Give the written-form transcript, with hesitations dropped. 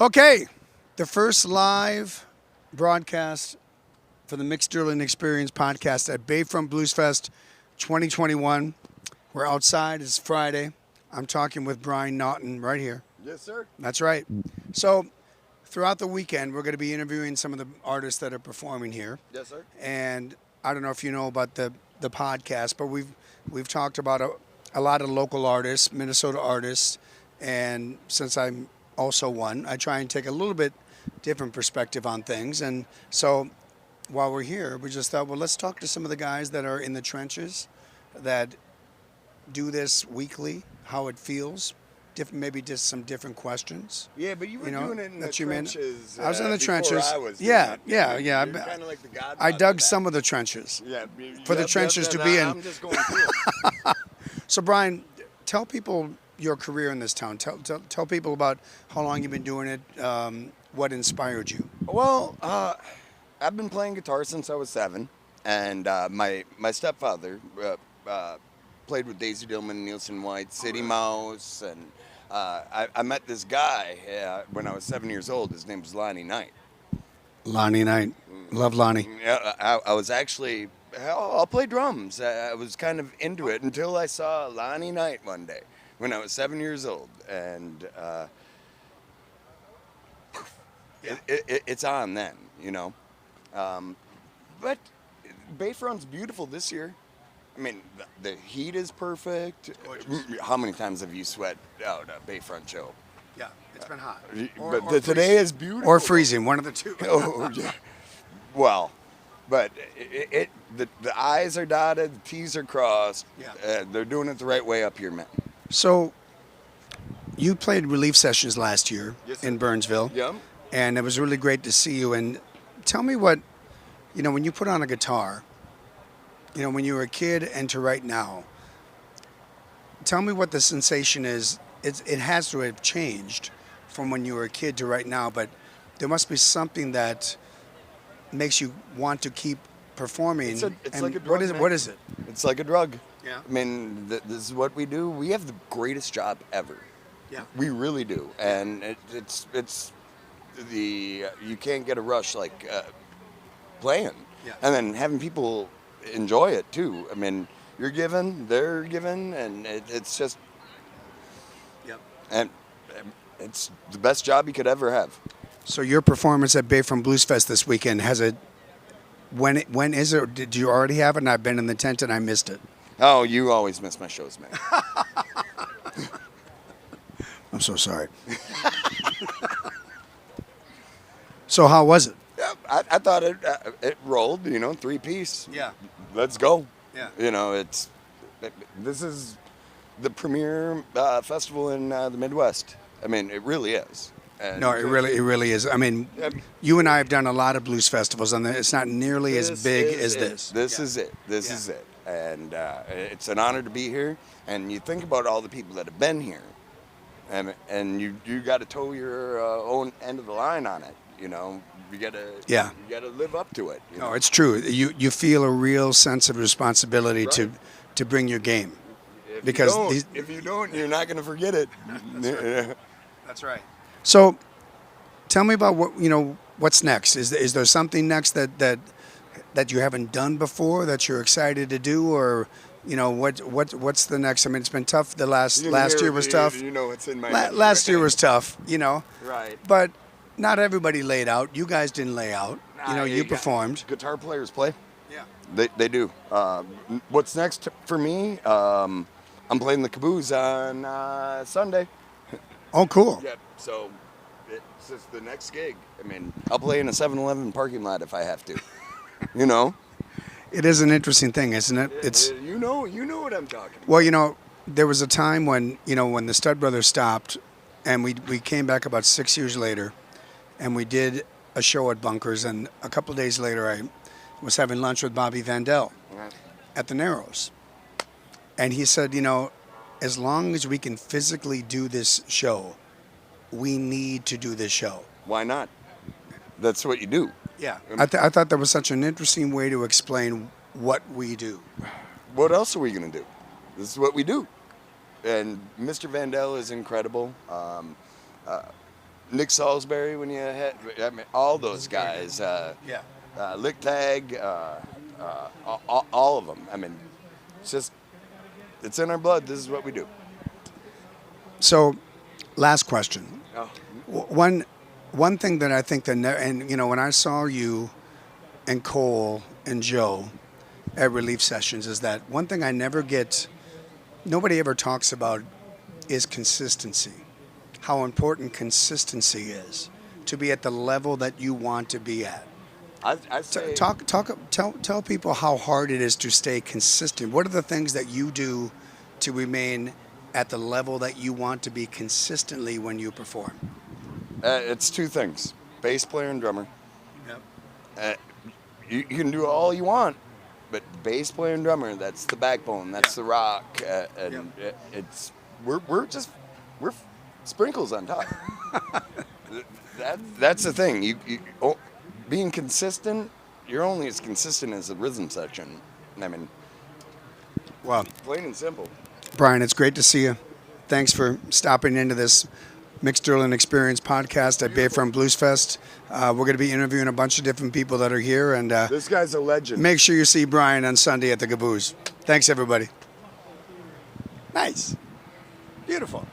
Okay, the first live broadcast for the Mixed Sterling Experience podcast at Bayfront Blues Fest 2021. We're outside. It's Friday. I'm talking with Brian Naughton right here. Yes, sir. That's right. So throughout the weekend, we're going to be interviewing some of the artists that are performing here. Yes, sir. And I don't know if you know about the podcast, but we've talked about a lot of local artists, Minnesota artists, and since I'm also one, I try and take a little bit different perspective on things. And so while we're here, we just thought, well, let's talk to some of the guys that are in the trenches that do this weekly, how it feels. Maybe just some different questions. Yeah, but you were doing it in the trenches. I was in the before trenches. I was Yeah. You're kind of like the godfather I dug of that. some of the trenches. Yeah, for the trenches to be in. I'm just going through it. So, Brian, tell people your career in this town. Tell people about how long you've been doing it, what inspired you. Well, I've been playing guitar since I was 7, and my stepfather played with Daisy Dillman, Nielsen White, City Mouse, and I met this guy when I was 7 years old. His name was Lonnie Knight. Lonnie Knight. Love Lonnie. Yeah, I was actually, I'll play drums. I was kind of into it until I saw Lonnie Knight one day when I was 7 years old. And it's on then, you know. But Bayfront's beautiful this year. I mean, the heat is perfect. Gorgeous. How many times have you sweat out a Bayfront show? Yeah, it's been hot. But today is beautiful. Or freezing, one of the two. Oh, yeah. Well, but the I's are dotted, the T's are crossed. Yeah. They're doing it the right way up here, man. So, you played relief sessions last year Yes, in sir. Burnsville. Yeah. And it was really great to see you. And tell me what, when you put on a guitar, when you were a kid and to right now, tell me what the sensation is. It has to have changed from when you were a kid to right now, but there must be something that makes you want to keep performing. It's And like a drug, man. What is it? It's like a drug. Yeah. I mean, this is what we do. We have the greatest job ever. Yeah. We really do. And it's you can't get a rush like playing. Yeah. And then having people enjoy it too. I mean, you're given, they're given, and it's just, Yep. and it's the best job you could ever have. So your performance at Bayfront Blues Fest this weekend when is it? Did you already have it? And I've been in the tent and I missed it. Oh, you always miss my shows, man. I'm so sorry. So how was it? Yeah, I thought it rolled, 3-piece. Yeah. Let's go. Yeah. This is the premier festival in the Midwest. I mean, it really is. And No, it really is. I mean, you and I have done a lot of blues festivals, and it's not nearly as big as this. This is it. This is it. And it's an honor to be here. And you think about all the people that have been here, and you got to toe your own end of the line on it. You got to live up to it. No, it's true. You feel a real sense of responsibility Right. to bring your game. If you don't, you're not going to forget it. That's right. So, tell me about what's next. Is there something next that you haven't done before that you're excited to do, or what's the next? I mean, it's been tough. Last year was tough. It's in my Last year was tough. Right. But not everybody laid out. You guys didn't lay out. You performed. Guitar players play. Yeah. They do. What's next for me? I'm playing the Caboose on Sunday. Oh, cool. Yep. So it's just the next gig. I mean, I'll play in a 7-Eleven parking lot if I have to. It is an interesting thing, isn't it? It's you know what I'm talking about. well, there was a time when when the Stud Brothers stopped, and we came back about 6 years later, and we did a show at Bunkers, and a couple of days later I was having lunch with Bobby Vandell at the Narrows, and he said, as long as we can physically do this show, we need to do this show. Why not? That's what you do. Yeah. I thought that was such an interesting way to explain what we do. What else are we going to do? This is what we do. And Mr. Vandell is incredible. Nick Salisbury when you had, I mean, all those guys. Yeah. Lick Tag, all of them. I mean, it's in our blood. This is what we do. So, last question. Oh. One thing that I think and when I saw you and Cole and Joe at relief sessions is that one thing I never get, nobody ever talks about is consistency. How important consistency is to be at the level that you want to be at. I say, Tell people how hard it is to stay consistent. What are the things that you do to remain at the level that you want to be consistently when you perform? it's two things: bass player and drummer. Yep. You can do all you want, but bass player and drummer, that's the backbone. That's the rock, and we're sprinkles on top. That's the thing. Being consistent, you're only as consistent as the rhythm section. I mean, Well, plain and simple. Brian, it's great to see you. Thanks for stopping into this Mixed Sterling Experience podcast at Bayfront Blues Fest. We're going to be interviewing a bunch of different people that are here, and This guy's a legend. make sure you see Brian on Sunday at the Caboose. Thanks, everybody. Nice. Beautiful.